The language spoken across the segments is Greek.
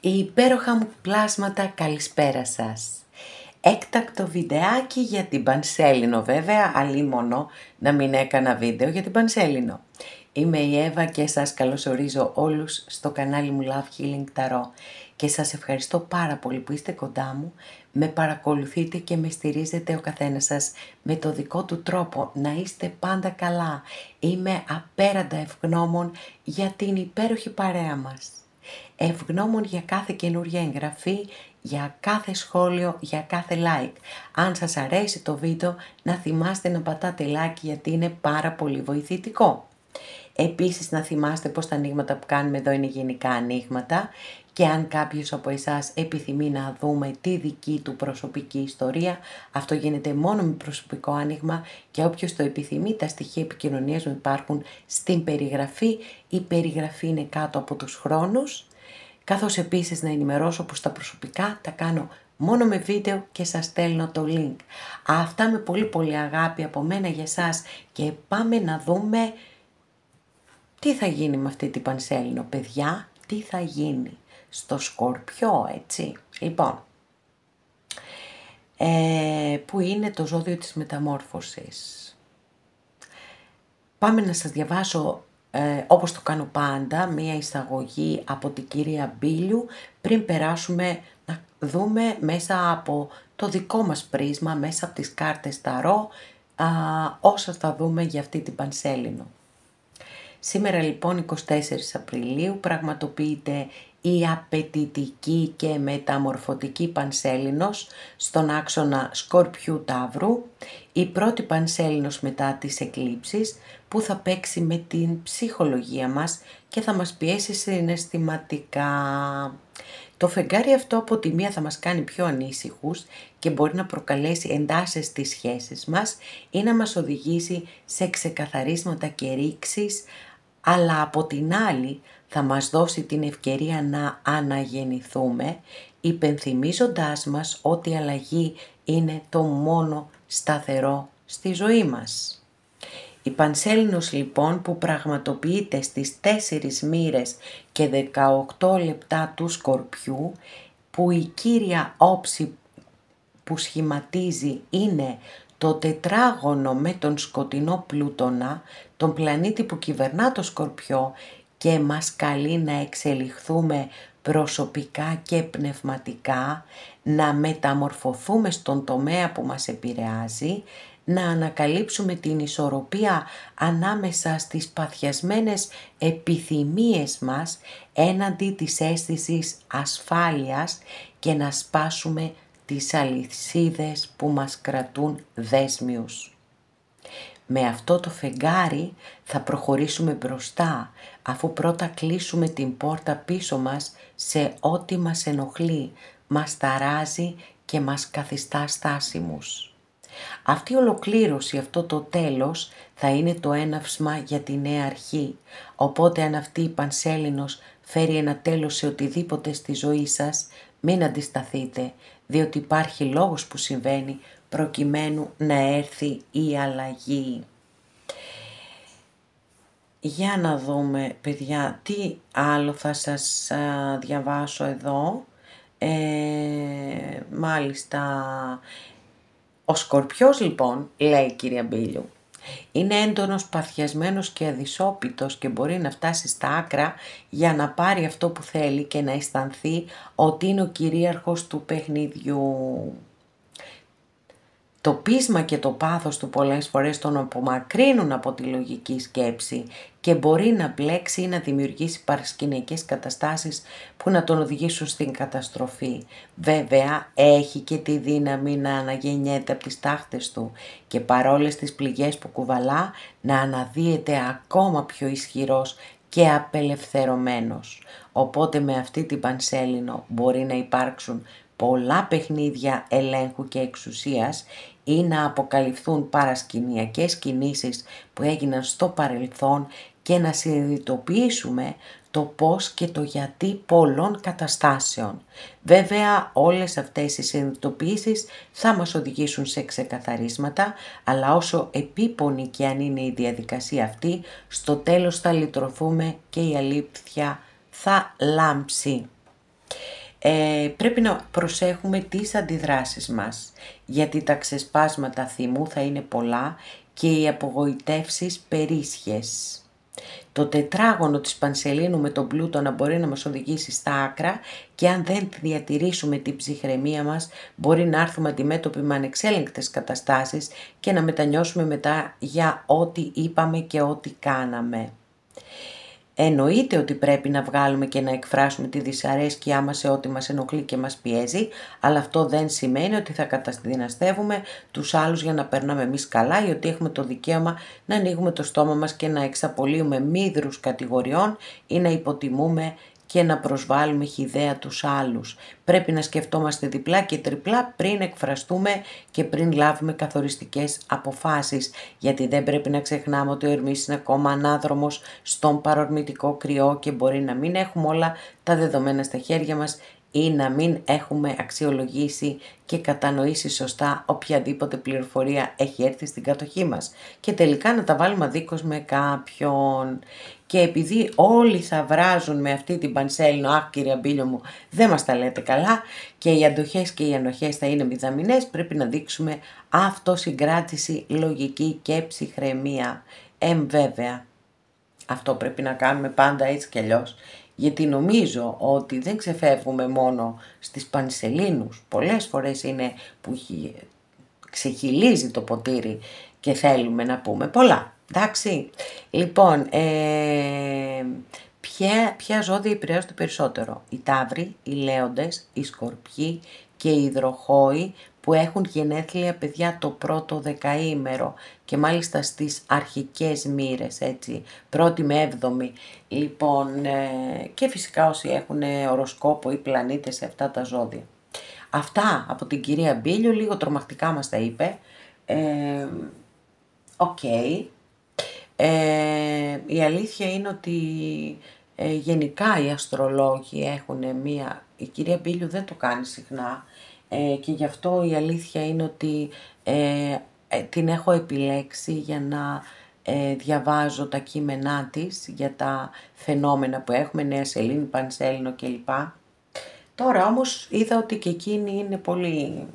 Υπέροχα μου πλάσματα, καλησπέρα σας. Έκτακτο βιντεάκι για την Πανσέλινο, βέβαια, αλίμονο να μην έκανα βίντεο για την Πανσέλινο. Είμαι η Εύα και σας καλωσορίζω όλους στο κανάλι μου Love Healing Tarot και σας ευχαριστώ πάρα πολύ που είστε κοντά μου, με παρακολουθείτε και με στηρίζετε ο καθένας σας με το δικό του τρόπο. Να είστε πάντα καλά. Είμαι απέραντα ευγνώμων για την υπέροχη παρέα μας. Ευγνώμων για κάθε καινούργια εγγραφή, για κάθε σχόλιο, για κάθε like. Αν σας αρέσει το βίντεο, να θυμάστε να πατάτε like γιατί είναι πάρα πολύ βοηθητικό. Επίσης να θυμάστε πως τα ανοίγματα που κάνουμε εδώ είναι γενικά ανοίγματα και αν κάποιος από εσάς επιθυμεί να δούμε τη δική του προσωπική ιστορία, αυτό γίνεται μόνο με προσωπικό άνοιγμα και όποιος το επιθυμεί, τα στοιχεία επικοινωνίας μου υπάρχουν στην περιγραφή. Η περιγραφή είναι κάτω από τους χρόνους, καθώς επίσης να ενημερώσω πως τα προσωπικά τα κάνω μόνο με βίντεο και σας στέλνω το link. Αυτά με πολύ πολύ αγάπη από μένα για σας και πάμε να δούμε τι θα γίνει με αυτή την Πανσέλινο, παιδιά, τι θα γίνει στο Σκορπιό, έτσι. Λοιπόν, που είναι το ζώδιο της μεταμόρφωσης. Πάμε να σας διαβάσω, όπως το κάνω πάντα, μία εισαγωγή από την κυρία Μπίλιου, πριν περάσουμε να δούμε μέσα από το δικό μας πρίσμα, μέσα από τις κάρτες Ταρό, όσα θα δούμε για αυτή την Πανσέλινο. Σήμερα λοιπόν 24 Απριλίου πραγματοποιείται η απαιτητική και μεταμορφωτική Πανσέλινος στον άξονα Σκορπιού Ταύρου, η πρώτη Πανσέλινος μετά τις εκλήψεις που θα παίξει με την ψυχολογία μας και θα μας πιέσει συναισθηματικά. Το φεγγάρι αυτό από τη μία θα μας κάνει πιο ανήσυχους και μπορεί να προκαλέσει εντάσεις στις σχέσεις μας ή να μας οδηγήσει σε ξεκαθαρίσματα και ρήξεις, αλλά από την άλλη θα μας δώσει την ευκαιρία να αναγεννηθούμε, υπενθυμίζοντάς μας ότι η αλλαγή είναι το μόνο σταθερό στη ζωή μας. Η Πανσέλινος λοιπόν που πραγματοποιείται στις 4 μοίρες και 18 λεπτά του Σκορπιού, που η κύρια όψη που σχηματίζει είναι το τετράγωνο με τον σκοτεινό Πλούτονα, τον πλανήτη που κυβερνά το Σκορπιό και μας καλεί να εξελιχθούμε προσωπικά και πνευματικά, να μεταμορφωθούμε στον τομέα που μας επηρεάζει, να ανακαλύψουμε την ισορροπία ανάμεσα στις παθιασμένες επιθυμίες μας έναντι της αίσθησης ασφάλειας και να σπάσουμε τις αλυσίδες που μας κρατούν δέσμιους. Με αυτό το φεγγάρι θα προχωρήσουμε μπροστά, αφού πρώτα κλείσουμε την πόρτα πίσω μας σε ό,τι μας ενοχλεί, μας ταράζει και μας καθιστά στάσιμους. Αυτή η ολοκλήρωση, αυτό το τέλος, θα είναι το έναυσμα για τη νέα αρχή. Οπότε αν αυτή η Πανσέλινος φέρει ένα τέλος σε οτιδήποτε στη ζωή σας, μην αντισταθείτε, διότι υπάρχει λόγος που συμβαίνει προκειμένου να έρθει η αλλαγή. Για να δούμε, παιδιά, τι άλλο θα σας διαβάσω εδώ. Μάλιστα, ο Σκορπιός λοιπόν, λέει η κυρία Μπίλιου, είναι έντονος, παθιασμένος και αδυσόπιτος και μπορεί να φτάσει στα άκρα για να πάρει αυτό που θέλει και να αισθανθεί ότι είναι ο κυρίαρχος του παιχνιδιού. Το πείσμα και το πάθος του πολλές φορές τον απομακρύνουν από τη λογική σκέψη και μπορεί να μπλέξει ή να δημιουργήσει παρασκηνιακές καταστάσεις που να τον οδηγήσουν στην καταστροφή. Βέβαια έχει και τη δύναμη να αναγεννιέται από τις τάχτες του και παρόλες τις πληγές που κουβαλά να αναδύεται ακόμα πιο ισχυρός και απελευθερωμένος. Οπότε με αυτή την Πανσέλινο μπορεί να υπάρξουν πολλά παιχνίδια ελέγχου και εξουσίας ή να αποκαλυφθούν παρασκηνιακές κινήσεις που έγιναν στο παρελθόν και να συνειδητοποιήσουμε το πώς και το γιατί πολλών καταστάσεων. Βέβαια όλες αυτές οι συνειδητοποιήσεις θα μας οδηγήσουν σε ξεκαθαρίσματα, αλλά όσο επίπονη και αν είναι η διαδικασία αυτή, στο τέλος θα λυτρωθούμε και η αλήθεια θα λάμψει. Πρέπει να προσέχουμε τις αντιδράσεις μας, γιατί τα ξεσπάσματα θυμού θα είναι πολλά και οι απογοητεύσεις περίσσιες. Το τετράγωνο της Πανσελίνου με τον Πλούτονα μπορεί να μας οδηγήσει στα άκρα και αν δεν διατηρήσουμε την ψυχραιμία μας μπορεί να έρθουμε αντιμέτωποι με ανεξέλεγκτες καταστάσεις και να μετανιώσουμε μετά για ό,τι είπαμε και ό,τι κάναμε. Εννοείται ότι πρέπει να βγάλουμε και να εκφράσουμε τη δυσαρέσκειά μας σε ό,τι μας ενοχλεί και μας πιέζει, αλλά αυτό δεν σημαίνει ότι θα καταδυναστεύουμε τους άλλους για να περνάμε εμείς καλά ή ότι έχουμε το δικαίωμα να ανοίγουμε το στόμα μας και να εξαπολύουμε μύδρους κατηγοριών ή να υποτιμούμε και να προσβάλλουμε χυδαία τους άλλους. Πρέπει να σκεφτόμαστε διπλά και τριπλά πριν εκφραστούμε και πριν λάβουμε καθοριστικές αποφάσεις, γιατί δεν πρέπει να ξεχνάμε ότι ο Ερμής είναι ακόμα ανάδρομος στον παρορμητικό κρυό και μπορεί να μην έχουμε όλα τα δεδομένα στα χέρια μας ή να μην έχουμε αξιολογήσει και κατανοήσει σωστά οποιαδήποτε πληροφορία έχει έρθει στην κατοχή μας και τελικά να τα βάλουμε αδίκως με κάποιον. Και επειδή όλοι θα βράζουν με αυτή την Πανσέλινο, αχ κυρία Μπίλιο μου, δεν μας τα λέτε καλά και οι αντοχές και οι ανοχές θα είναι μηδαμινές, πρέπει να δείξουμε αυτοσυγκράτηση, λογική και ψυχραιμία. Βέβαια, αυτό πρέπει να κάνουμε πάντα έτσι κι αλλιώς, γιατί νομίζω ότι δεν ξεφεύγουμε μόνο στις Πανσελίνους. Πολλές φορές είναι που ξεχυλίζει το ποτήρι και θέλουμε να πούμε πολλά. Εντάξει, λοιπόν, ποια ζώδια επηρεάζονται περισσότερο? Οι Ταύροι, οι Λέοντες, οι Σκορπιοί και οι Υδροχόοι που έχουν γενέθλια παιδιά το πρώτο δεκαήμερο και μάλιστα στις αρχικές μοίρες, έτσι, πρώτη με έβδομη. Λοιπόν, και φυσικά όσοι έχουν οροσκόπο ή πλανήτες σε αυτά τα ζώδια. Αυτά από την κυρία Μπίλιο, λίγο τρομακτικά μας τα είπε. Οκ. Η αλήθεια είναι ότι γενικά οι αστρολόγοι έχουν η κυρία Μπίλιο δεν το κάνει συχνά και γι' αυτό η αλήθεια είναι ότι την έχω επιλέξει για να διαβάζω τα κείμενά της για τα φαινόμενα που έχουμε, Νέα Σελήνη, Πανσέλινο κλπ. Τώρα όμως είδα ότι και εκείνη είναι πολύ,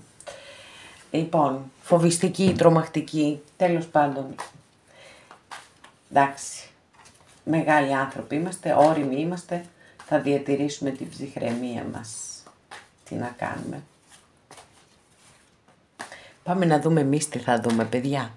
λοιπόν, φοβιστική, τρομακτική, τέλος πάντων. Εντάξει, μεγάλοι άνθρωποι είμαστε, όριμοι είμαστε, θα διατηρήσουμε την ψυχραιμία μας. Τι να κάνουμε. Πάμε να δούμε εμείς τι θα δούμε, παιδιά.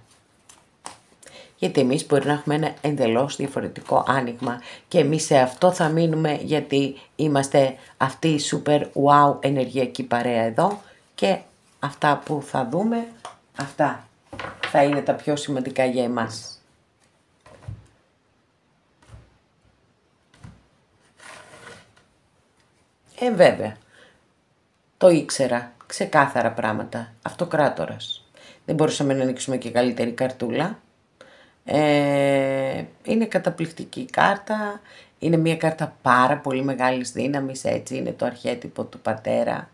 Γιατί εμείς μπορεί να έχουμε ένα εντελώς διαφορετικό άνοιγμα και εμείς σε αυτό θα μείνουμε γιατί είμαστε αυτή η super wow ενεργειακή παρέα εδώ και αυτά που θα δούμε, αυτά θα είναι τα πιο σημαντικά για εμάς. Βέβαια, το ήξερα, ξεκάθαρα πράγματα, αυτοκράτορας. Δεν μπορούσαμε να ανοίξουμε και καλύτερη καρτούλα. Είναι καταπληκτική κάρτα, είναι μια κάρτα πάρα πολύ μεγάλης δύναμης, έτσι, είναι το αρχέτυπο του πατέρα.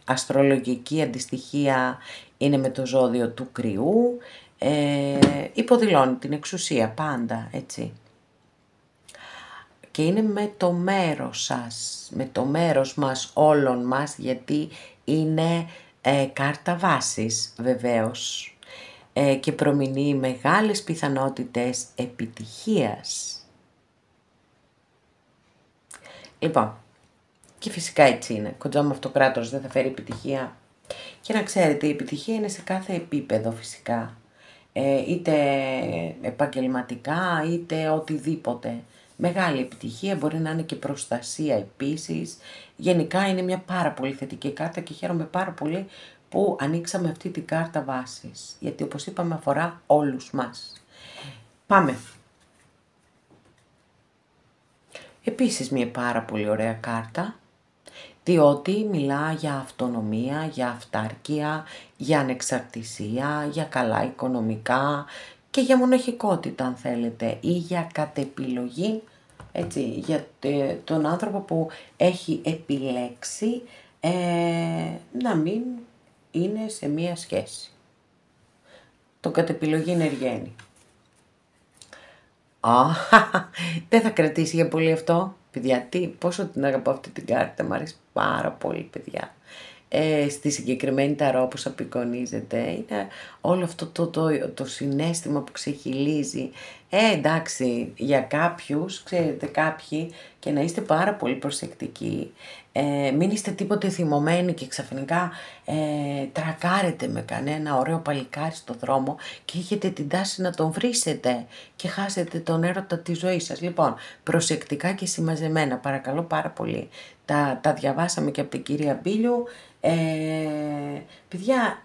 Αστρολογική αντιστοιχεία είναι με το ζώδιο του κρυού, υποδηλώνει την εξουσία πάντα, έτσι. Και είναι με το μέρος σας, με το μέρος μας, όλων μας, γιατί είναι κάρτα βάσης βεβαίως και προμηνύει μεγάλες πιθανότητες επιτυχίας. Λοιπόν, και φυσικά έτσι είναι, κοντζά με αυτοκράτορας δεν θα φέρει επιτυχία. Και να ξέρετε, η επιτυχία είναι σε κάθε επίπεδο φυσικά, είτε επαγγελματικά είτε οτιδήποτε. Μεγάλη επιτυχία, μπορεί να είναι και προστασία επίσης. Γενικά είναι μια πάρα πολύ θετική κάρτα και χαίρομαι πάρα πολύ που ανοίξαμε αυτή την κάρτα βάσης. Γιατί όπως είπαμε αφορά όλους μας. Πάμε. Επίσης μια πάρα πολύ ωραία κάρτα, διότι μιλά για αυτονομία, για αυτάρκεια, για ανεξαρτησία, για καλά οικονομικά και για μοναχικότητα αν θέλετε ή για κατεπιλογή, έτσι, για τον άνθρωπο που έχει επιλέξει να μην είναι σε μία σχέση. Το κατεπιλογή είναι εργένη. Α, δεν θα κρατήσει για πολύ αυτό. Παιδιά, πόσο την αγαπώ αυτή την κάρτα, μου αρέσει πάρα πολύ, παιδιά. Στη συγκεκριμένη ταρό, όπως απεικονίζεται, είναι όλο αυτό το συναίσθημα που ξεχυλίζει. Εντάξει, για κάποιους, ξέρετε, κάποιοι, και να είστε πάρα πολύ προσεκτικοί, μην είστε τίποτε θυμωμένοι και ξαφνικά τρακάρετε με κανένα ωραίο παλικάρι στο δρόμο και έχετε την τάση να τον βρίσετε και χάσετε τον έρωτα της ζωής σας. Λοιπόν, προσεκτικά και συμμαζεμένα, παρακαλώ πάρα πολύ. Τα διαβάσαμε και από την κυρία Μπίλιου. Παιδιά,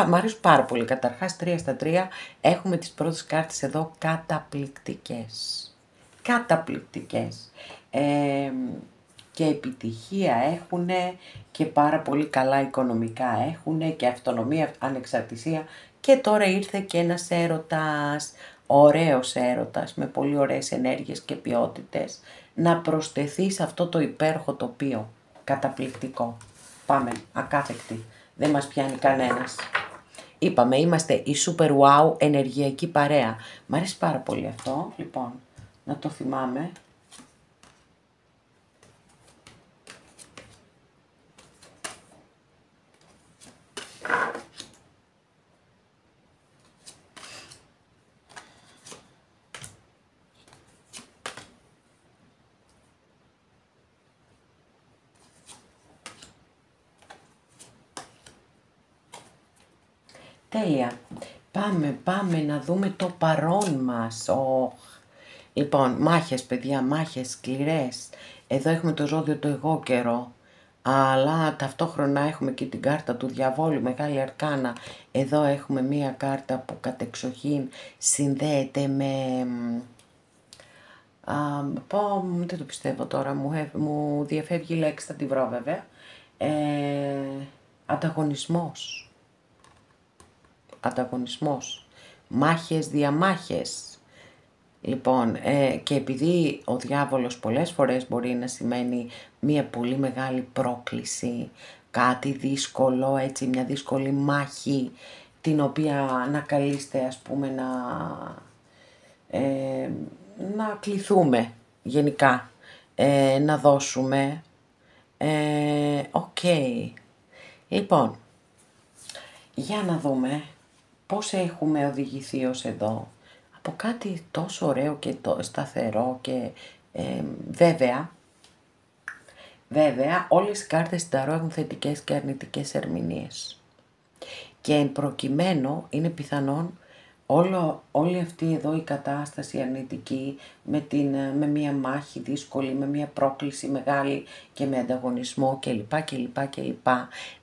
μ' αρέσουν πάρα πολύ. Καταρχάς 3 στα 3 έχουμε τις πρώτες κάρτες εδώ καταπληκτικές. Καταπληκτικές. Και επιτυχία έχουν και πάρα πολύ καλά οικονομικά έχουν και αυτονομία, ανεξαρτησία, και τώρα ήρθε και ένας έρωτας, ωραίος έρωτας με πολύ ωραίες ενέργειες και ποιότητες να προσθεθεί σε αυτό το υπέροχο τοπίο. Καταπληκτικό. Πάμε, ακάθεκτη. Δεν μας πιάνει κανένας. Είπαμε, είμαστε η super wow ενεργειακή παρέα. Μ' αρέσει πάρα πολύ αυτό. Λοιπόν, να το θυμάμαι. Τέλεια. Πάμε να δούμε το παρόν μας. Λοιπόν, μάχες παιδιά, μάχες σκληρές. Εδώ έχουμε το ζώδιο το εγώ καιρό. Αλλά ταυτόχρονα έχουμε και την κάρτα του διαβόλου, μεγάλη αρκάνα. Εδώ έχουμε μία κάρτα που κατεξοχήν συνδέεται με... δεν το πιστεύω τώρα, μου διαφεύγει η λέξη, θα τη βρω βέβαια. Ανταγωνισμός, μάχες, διαμάχες. Λοιπόν, και επειδή ο διάβολος πολλές φορές μπορεί να σημαίνει μια πολύ μεγάλη πρόκληση, κάτι δύσκολο, έτσι, μια δύσκολη μάχη, την οποία ανακαλείστε, ας πούμε, να κληθούμε γενικά, να δώσουμε. Οκ. Λοιπόν, για να δούμε πώς έχουμε οδηγηθεί ως εδώ, από κάτι τόσο ωραίο και σταθερό και βέβαια όλες οι κάρτες στην ταρό έχουν θετικές και αρνητικές ερμηνείες. Και εν προκειμένου είναι πιθανόν όλη αυτή εδώ η κατάσταση αρνητική με μια μάχη δύσκολη, με μια πρόκληση μεγάλη και με ανταγωνισμό κλπ.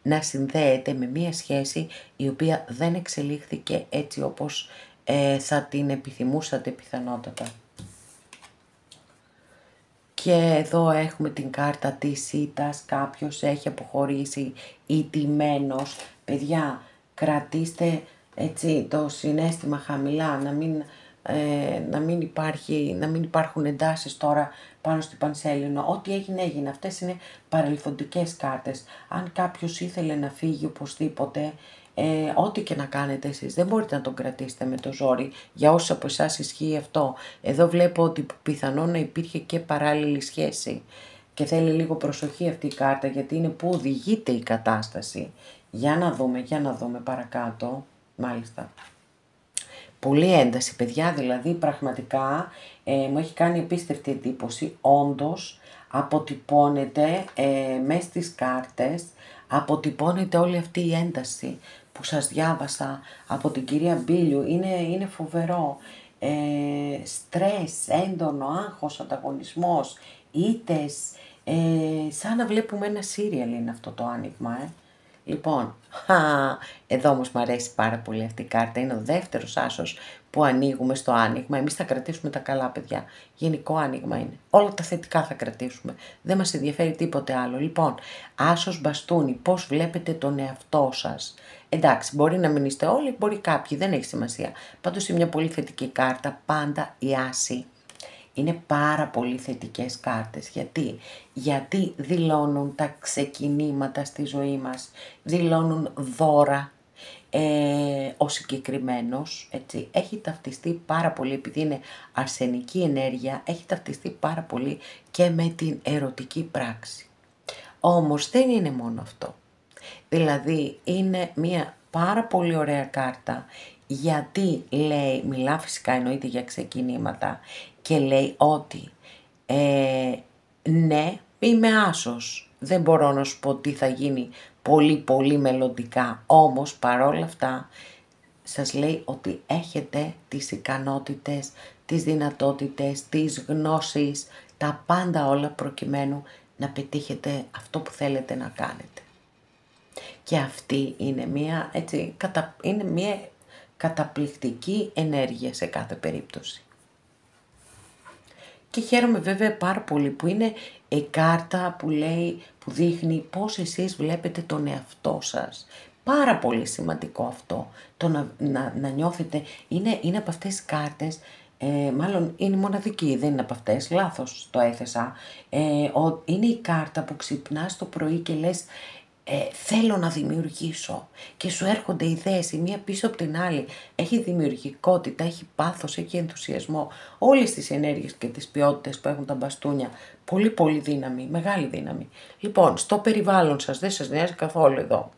Να συνδέεται με μια σχέση η οποία δεν εξελίχθηκε έτσι όπως θα την επιθυμούσατε πιθανότατα. Και εδώ έχουμε την κάρτα της ήττας, κάποιος έχει αποχωρήσει ηττημένος. Παιδιά, κρατήστε έτσι το συναίσθημα χαμηλά, να μην υπάρχουν εντάσεις τώρα πάνω στην Πανσέλινο. Ό,τι έγινε, αυτές είναι παρελθοντικές κάρτες. Αν κάποιος ήθελε να φύγει οπωσδήποτε, ό,τι και να κάνετε εσείς, δεν μπορείτε να τον κρατήσετε με το ζόρι. Για όσους από εσάς ισχύει αυτό, εδώ βλέπω ότι πιθανόν να υπήρχε και παράλληλη σχέση και θέλει λίγο προσοχή αυτή η κάρτα, γιατί είναι που οδηγείται η κατάσταση. Για να δούμε παρακάτω. Μάλιστα. Πολύ ένταση παιδιά, δηλαδή πραγματικά μου έχει κάνει απίστευτη εντύπωση. Όντως αποτυπώνεται μέσα στις κάρτες, αποτυπώνεται όλη αυτή η ένταση που σας διάβασα από την κυρία Μπίλιου. Είναι φοβερό. Στρες, έντονο, άγχος, ανταγωνισμός, ήττες, σαν να βλέπουμε ένα σύριαλ είναι αυτό το άνοιγμα. Λοιπόν, εδώ όμως μου αρέσει πάρα πολύ αυτή η κάρτα, είναι ο δεύτερος άσος που ανοίγουμε στο άνοιγμα. Εμείς θα κρατήσουμε τα καλά παιδιά, γενικό άνοιγμα είναι, όλα τα θετικά θα κρατήσουμε, δεν μας ενδιαφέρει τίποτε άλλο. Λοιπόν, άσος μπαστούνι, πώς βλέπετε τον εαυτό σας. Εντάξει, μπορεί να μην είστε όλοι, μπορεί κάποιοι, δεν έχει σημασία. Πάντως είναι μια πολύ θετική κάρτα, πάντα η άση. Είναι πάρα πολύ θετικές κάρτες. Γιατί δηλώνουν τα ξεκινήματα στη ζωή μας, δηλώνουν δώρα, ο συγκεκριμένος, έτσι, έχει ταυτιστεί πάρα πολύ, επειδή είναι αρσενική ενέργεια, έχει ταυτιστεί πάρα πολύ και με την ερωτική πράξη. Όμως δεν είναι μόνο αυτό. Δηλαδή είναι μια πάρα πολύ ωραία κάρτα, γιατί λέει, μιλά φυσικά εννοείται για ξεκινήματα και λέει ότι ναι, είμαι άσος, δεν μπορώ να σου πω τι θα γίνει πολύ μελλοντικά, όμως παρόλα αυτά σας λέει ότι έχετε τις ικανότητες, τις δυνατότητες, τις γνώσεις, τα πάντα όλα προκειμένου να πετύχετε αυτό που θέλετε να κάνετε. Και αυτή είναι μια, έτσι, είναι μια καταπληκτική ενέργεια σε κάθε περίπτωση. Και χαίρομαι βέβαια πάρα πολύ που είναι η κάρτα που λέει, που δείχνει πώς εσείς βλέπετε τον εαυτό σας. Πάρα πολύ σημαντικό αυτό, το να νιώθετε, είναι από αυτές τις κάρτες, μάλλον είναι μοναδική, δεν είναι από αυτές, λάθος το έθεσα, είναι η κάρτα που ξυπνάς το πρωί και λες, θέλω να δημιουργήσω και σου έρχονται ιδέες η μία πίσω από την άλλη, έχει δημιουργικότητα, έχει πάθος, έχει ενθουσιασμό, όλες τις ενέργειες και τις ποιότητες που έχουν τα μπαστούνια, πολύ δύναμη, μεγάλη δύναμη. Λοιπόν, στο περιβάλλον σας, δεν σας νοιάζει καθόλου εδώ,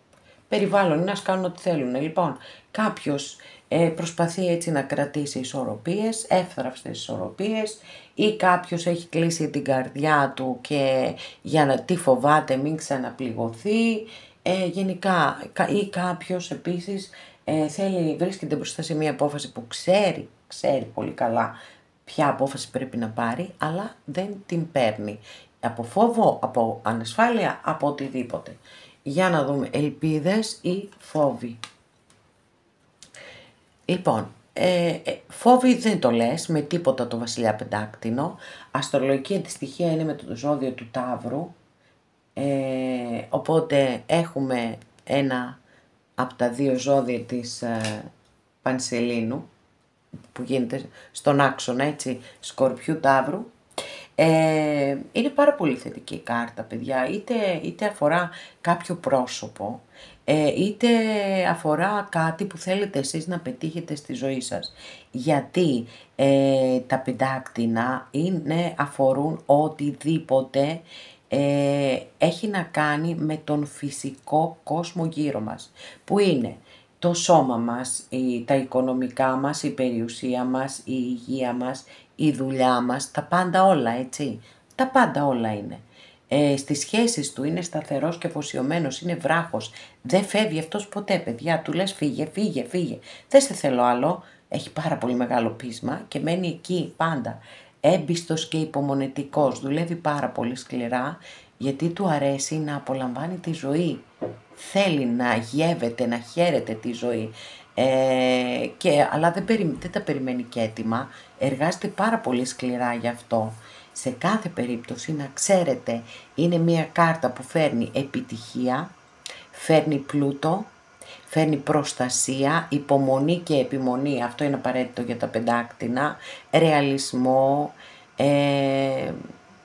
περιβάλλον είναι να κάνουν ό,τι θέλουν. Λοιπόν, κάποιος προσπαθεί έτσι να κρατήσει ισορροπίες, εύθραυστες ισορροπίες, ή κάποιος έχει κλείσει την καρδιά του και για να τι φοβάται μην ξαναπληγωθεί, γενικά, ή κάποιος επίσης βρίσκεται μπροστά σε μια απόφαση που ξέρει πολύ καλά ποια απόφαση πρέπει να πάρει, αλλά δεν την παίρνει. Από φόβο, από ανασφάλεια, από οτιδήποτε. Για να δούμε, ελπίδες ή φόβοι. Λοιπόν, φόβοι δεν το λες με τίποτα το βασιλιά πεντάκτηνο. Αστρολογική αντιστοιχεία είναι με το ζώδιο του Ταύρου. Οπότε έχουμε ένα από τα δύο ζώδια της Πανσελήνου, που γίνεται στον άξονα, έτσι, Σκορπιού Ταύρου. Είναι πάρα πολύ θετική κάρτα, παιδιά, είτε αφορά κάποιο πρόσωπο, είτε αφορά κάτι που θέλετε εσείς να πετύχετε στη ζωή σας. Γιατί τα πεντάκτηνα αφορούν οτιδήποτε έχει να κάνει με τον φυσικό κόσμο γύρω μας, που είναι το σώμα μας, τα οικονομικά μας, η περιουσία μας, η υγεία μας, η δουλειά μας, τα πάντα όλα, έτσι. Τα πάντα όλα είναι. Στις σχέσεις του είναι σταθερός και αφοσιωμένος, είναι βράχος. Δεν φεύγει αυτός ποτέ, παιδιά. Του λες φύγε. Δεν σε θέλω άλλο. Έχει πάρα πολύ μεγάλο πείσμα και μένει εκεί πάντα. Έμπιστος και υπομονετικός. Δουλεύει πάρα πολύ σκληρά, γιατί του αρέσει να απολαμβάνει τη ζωή. Θέλει να γεύεται, να χαίρεται τη ζωή. Αλλά δεν τα περιμένει και έτοιμα. Εργάζεται πάρα πολύ σκληρά γι' αυτό. Σε κάθε περίπτωση, να ξέρετε, είναι μια κάρτα που φέρνει επιτυχία, φέρνει πλούτο, φέρνει προστασία, υπομονή και επιμονή, αυτό είναι απαραίτητο για τα πεντάκτηνα, ρεαλισμό,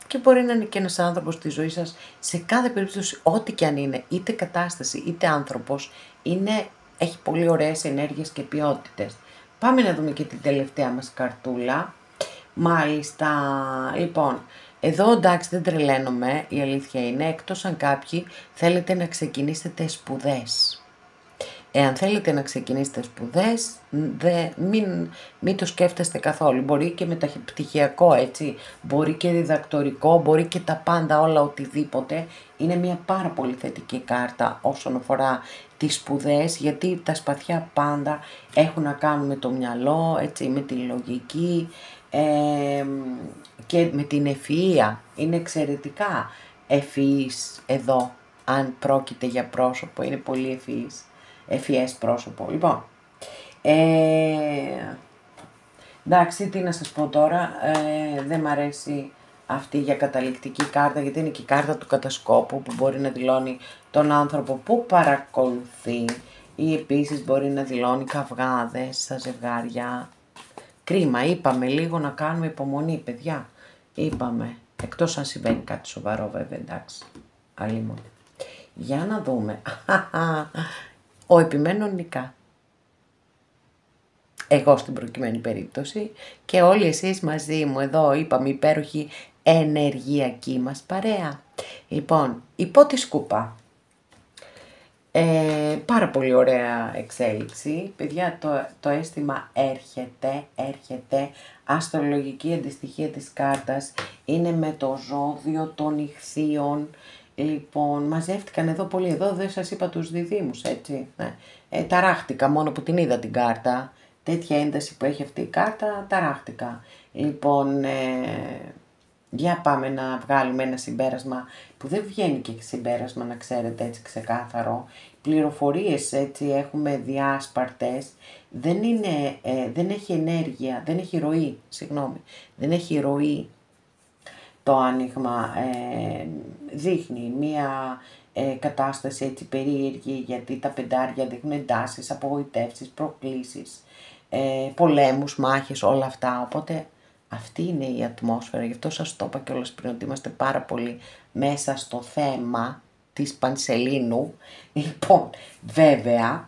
και μπορεί να είναι και ένας άνθρωπος στη ζωή σας, σε κάθε περίπτωση, ό,τι και αν είναι, είτε κατάσταση είτε άνθρωπος, έχει πολύ ωραίες ενέργειες και ποιότητες. Πάμε να δούμε και την τελευταία μας καρτούλα. Μάλιστα, λοιπόν, εδώ εντάξει δεν τρελαίνομαι, η αλήθεια είναι, εκτός αν κάποιοι θέλετε να ξεκινήσετε σπουδές. Εάν θέλετε να ξεκινήσετε σπουδές, μην το σκέφτεστε καθόλου. Μπορεί και μεταπτυχιακό, έτσι, μπορεί και διδακτορικό, μπορεί και τα πάντα, όλα, οτιδήποτε. Είναι μια πάρα πολύ θετική κάρτα όσον αφορά τις σπουδές, γιατί τα σπαθιά πάντα έχουν να κάνουν με το μυαλό, έτσι, με τη λογική και με την ευφυΐα. Είναι εξαιρετικά ευφυής εδώ, αν πρόκειται για πρόσωπο, είναι πολύ ευφυές πρόσωπο. Λοιπόν, εντάξει, τι να σας πω τώρα, δεν μ' αρέσει αυτή για καταληκτική κάρτα, γιατί είναι και η κάρτα του κατασκόπου που μπορεί να δηλώνει τον άνθρωπο που παρακολουθεί, ή επίσης μπορεί να δηλώνει καυγάδες στα ζευγάρια. Κρίμα, είπαμε λίγο να κάνουμε υπομονή, παιδιά. Είπαμε, εκτός αν συμβαίνει κάτι σοβαρό βέβαια, εντάξει, αλλήμον. Για να δούμε. Ο επιμένων νικά. εγώ στην προκειμένη περίπτωση, και όλοι εσείς μαζί μου εδώ, είπαμε, υπέροχη ενεργειακή μας παρέα. Λοιπόν, υπό τη σκούπα. Πάρα πολύ ωραία εξέλιξη. Παιδιά, το αίσθημα έρχεται. Αστρολογική αντιστοιχεία της κάρτας είναι με το ζώδιο των Ιχθύων. Λοιπόν, μαζεύτηκαν εδώ πολύ. Εδώ δεν σας είπα τους διδύμους, έτσι. Ταράχτηκα μόνο που την είδα την κάρτα. Τέτοια ένταση που έχει αυτή η κάρτα, ταράχτηκα. Λοιπόν, για πάμε να βγάλουμε ένα συμπέρασμα που δεν βγαίνει και συμπέρασμα, να ξέρετε, έτσι ξεκάθαρο. Πληροφορίες, έτσι, έχουμε διάσπαρτες, δεν έχει ενέργεια, δεν έχει ροή, δεν έχει ροή το άνοιγμα. Δείχνει μία κατάσταση έτσι περίεργη, γιατί τα πεντάρια δείχνουν εντάσεις, απογοητεύσεις, προκλήσεις, πολέμους, μάχες, όλα αυτά. Οπότε αυτή είναι η ατμόσφαιρα, γι' αυτό σας το είπα κιόλας πριν, ότι είμαστε πάρα πολύ μέσα στο θέμα της Πανσελίνου. Λοιπόν, βέβαια,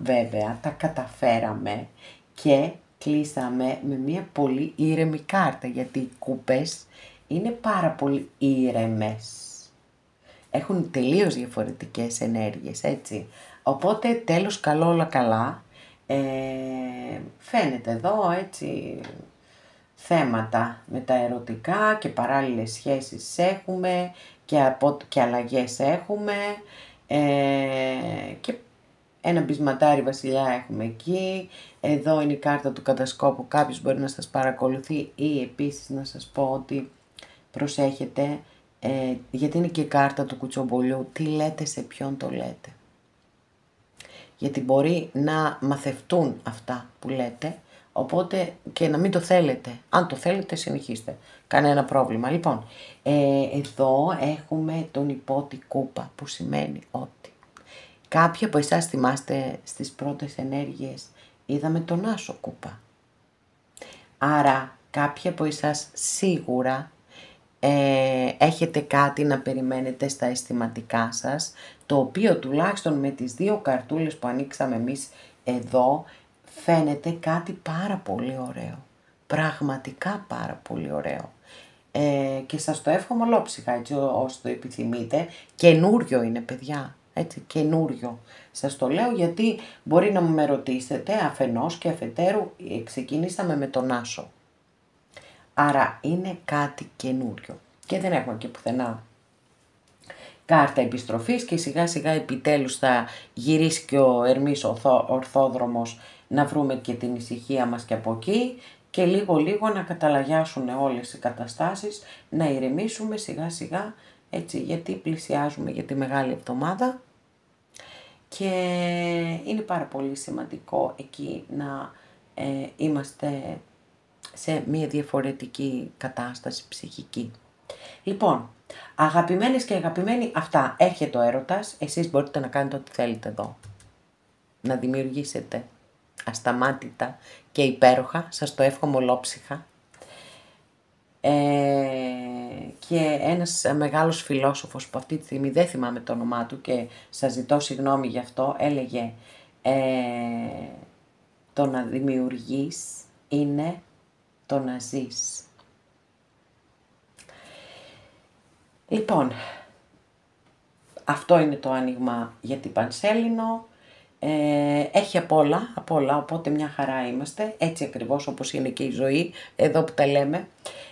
τα καταφέραμε και κλείσαμε με μια πολύ ήρεμη κάρτα, γιατί οι κούπες είναι πάρα πολύ ήρεμες. Έχουν τελείως διαφορετικές ενέργειες, έτσι. Οπότε, τέλος, καλό όλα καλά. Φαίνεται εδώ, έτσι, θέματα με τα ερωτικά και παράλληλες σχέσεις έχουμε και αλλαγές έχουμε, και ένα μπισματάρι βασιλιά έχουμε εκεί. Εδώ είναι η κάρτα του κατασκόπου, κάποιος μπορεί να σας παρακολουθεί, ή επίσης να σας πω ότι προσέχετε, γιατί είναι και η κάρτα του κουτσομπολιού, τι λέτε, σε ποιον το λέτε. Γιατί μπορεί να μαθευτούν αυτά που λέτε, οπότε και να μην το θέλετε. Αν το θέλετε, συνεχίστε. Κανένα πρόβλημα. Λοιπόν, εδώ έχουμε τον υπότη κούπα, που σημαίνει ότι κάποιοι από εσάς θυμάστε στις πρώτες ενέργειες, είδαμε τον άσο κούπα. Άρα, κάποιοι από εσάς σίγουρα έχετε κάτι να περιμένετε στα αισθηματικά σας, το οποίο τουλάχιστον με τις δύο καρτούλες που ανοίξαμε εμείς εδώ, φαίνεται κάτι πάρα πολύ ωραίο. Πραγματικά πάρα πολύ ωραίο. Και σας το εύχομαι ολόψυχα, έτσι, όσο το επιθυμείτε. Καινούριο είναι, παιδιά, έτσι, καινούριο. Σας το λέω γιατί μπορεί να μου με ρωτήσετε, αφενός και αφετέρου, ξεκινήσαμε με τον άσο. Άρα είναι κάτι καινούριο. Και δεν έχουμε και πουθενά κάρτα επιστροφής, και σιγά σιγά επιτέλους θα γυρίσει και ο Ερμής ορθόδρομος, να βρούμε και την ησυχία μας και από εκεί, και λίγο να καταλαγιάσουν όλες οι καταστάσεις, να ηρεμήσουμε σιγά σιγά, έτσι, γιατί πλησιάζουμε για τη Μεγάλη Εβδομάδα και είναι πάρα πολύ σημαντικό εκεί να είμαστε σε μια διαφορετική κατάσταση ψυχική. Λοιπόν, αγαπημένες και αγαπημένοι, αυτά, έρχεται ο έρωτας, εσείς μπορείτε να κάνετε ό,τι θέλετε εδώ. Να δημιουργήσετε ασταμάτητα και υπέροχα, σας το εύχομαι ολόψυχα. Και ένας μεγάλος φιλόσοφος που αυτή τη στιγμή δεν θυμάμαι το όνομά του και σας ζητώ συγγνώμη γι' αυτό, έλεγε το να δημιουργείς είναι το να ζεις. Λοιπόν, αυτό είναι το άνοιγμα για την Πανσέλινο. Έχει απ' όλα, οπότε μια χαρά είμαστε, έτσι ακριβώς όπως είναι και η ζωή, εδώ που τα λέμε.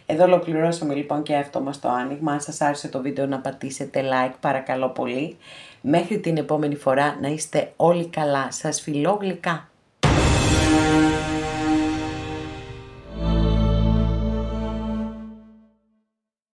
Εδώ ολοκληρώσαμε λοιπόν και αυτό μας το άνοιγμα. Αν σας άρεσε το βίντεο, να πατήσετε like, παρακαλώ πολύ. Μέχρι την επόμενη φορά, να είστε όλοι καλά. Σας φιλώ γλυκά.